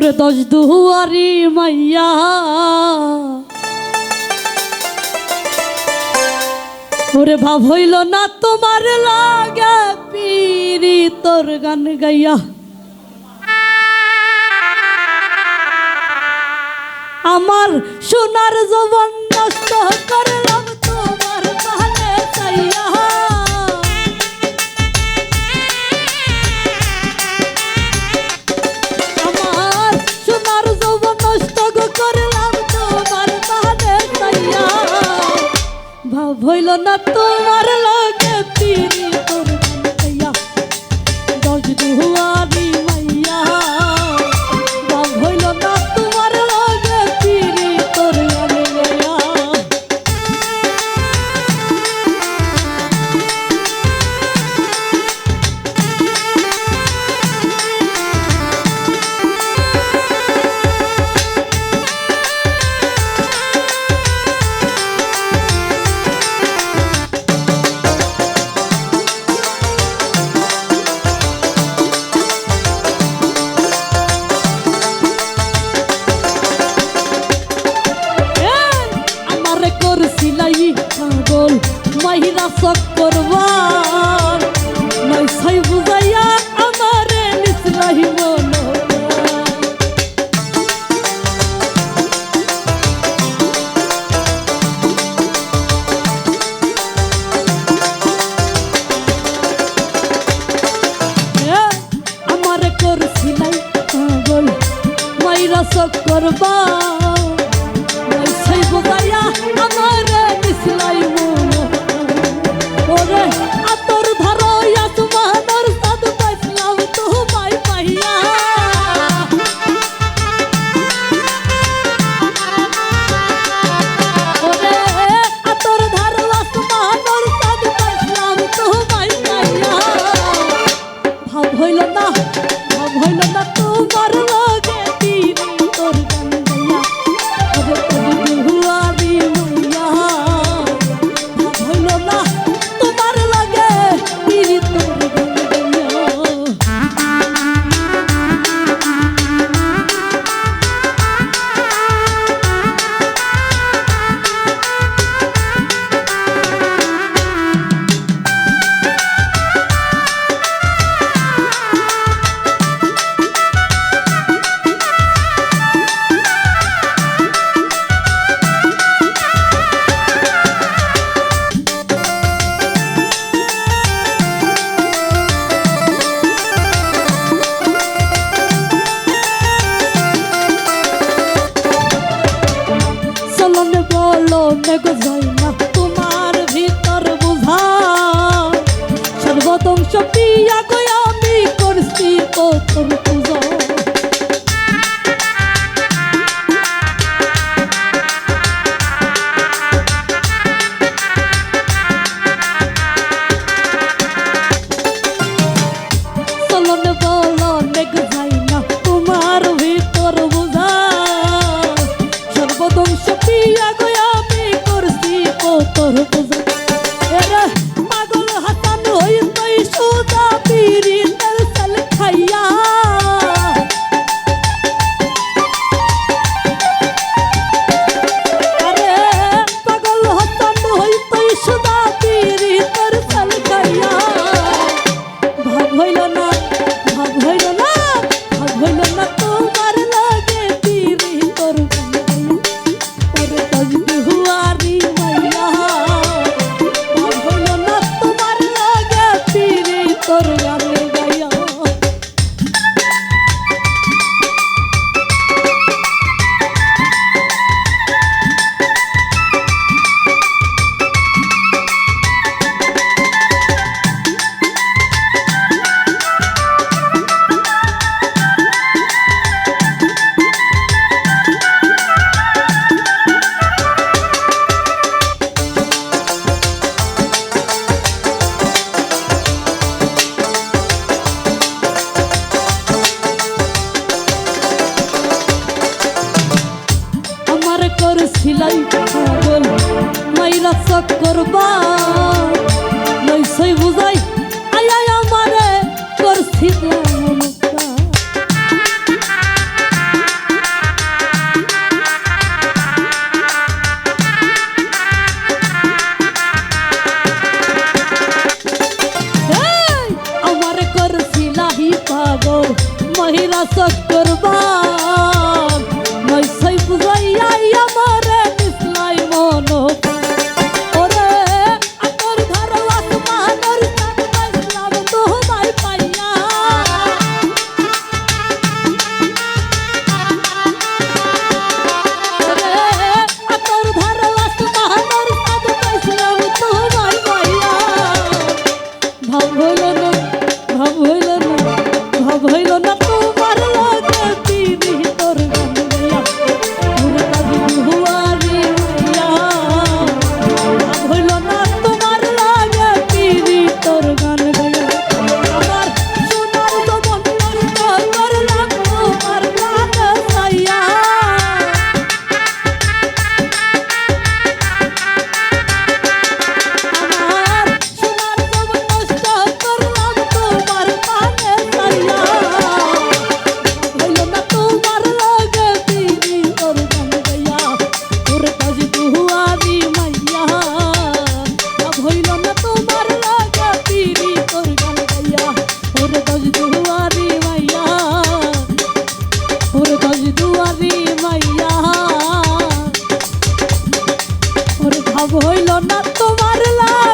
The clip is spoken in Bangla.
ওরে 10 দুয়ারি মাইয়া ওরে ভাব হইল না তোমার লাগা পিরি তোর গান গাইয়া আমার সোনার যৌবন নষ্ট করলাম তোমার ভালে চাইয়া আমার সোনার যৌবন নষ্ট করলাম তোমার ভালে চাইয়া ভাব হইল না তোমার লাগে পিরি তোর গান গাইয়া 10 দুয়ারি মাইয়া ভাব হইল না তোমার লাগে পিরি তোর গান গাইয়া পাগল মাহিরা চক্করবার নাই সাই বুঝাইয়া আমারে নিসরাহি মনো আমারে করছিলাই পাগল মাহিরা চক্করবার নাই সাই বুঝাইয়া আমারে নিসরাহি মনো ওরে আতর ধরো আসমানের সাদ পাইলাম তোমায় পাইয়া ওরে আতর ধরো আসমানের সাদ পাইলাম তোমায় পাইয়া ভাব হইল না তোমার লাগে পিরি তোর গান গাইয়া ওরে দুহুয়ারি মাইয়া ভাব হইল না তোমার লাগে পিরি তোর গান গাইয়া চলনে বলনে গো যাই না তোমার ভিতর বুঝা সর্বধ্বংস পিয়া গো আমি করছি তোর পূজা চলনে বলনে গো যাই না তোমার ভিতর বুঝা সর্বধ্বংস পিয়া গো আমি করছি তোর পূজা এরে পাগল হাসান হইতই সুদা পিরি তেল তেল খাইয়া আরে পাগল হাসান হইতই সুদা পিরি তেল তেল খাইয়া ভাব হইল না তোমার লাগে পিরি তোর গান গাইয়া ওরে 10 দুহুয়ারি মাইয়া ভাব হইল না তোমার লাগে পিরি তোর গান গাইয়া আমার করছিলাই পাগল মাইরা চক্করবার নই সই বুঝাই আয় আমারে করছিলাম মহিলা চক্করবা নয়সাই বুঝাইয়া আমারে নিসলাই মনো ওরে আতর ধরো আসমানের চাঁদ পাইলাম তোমায় পাইয়া ওরে আতর ধরো আসমানের চাঁদ পাইলাম তোমায় পাইয়া ভাব হইল না ভাব হইল না ভাব হইল না তোমার লাগে পিরি তোর গান গাইয়া পুরো কাজ হুয়ারি মাইয়া ভাব হইল না তোমার লাগে পিরি তোর গান গাইয়া আমার সোনার জবন নষ্ট করলাম তোমার গান গাইয়া আমার সোনার জবন নষ্ট করলাম তোমার গানে গাইয়া হইল না তোমার লাগে পিরি তোর গান গাইয়া তোর কাজ দুহুয়ারি মাইয়া হইল না তোমার লাগে পিরি তোর গান গাইয়া তোর কাজ দুহুয়ারি মাইয়া তোর কাজ দুয়ারি মাইয়া ওর ভাব হইল না তোমার লাগে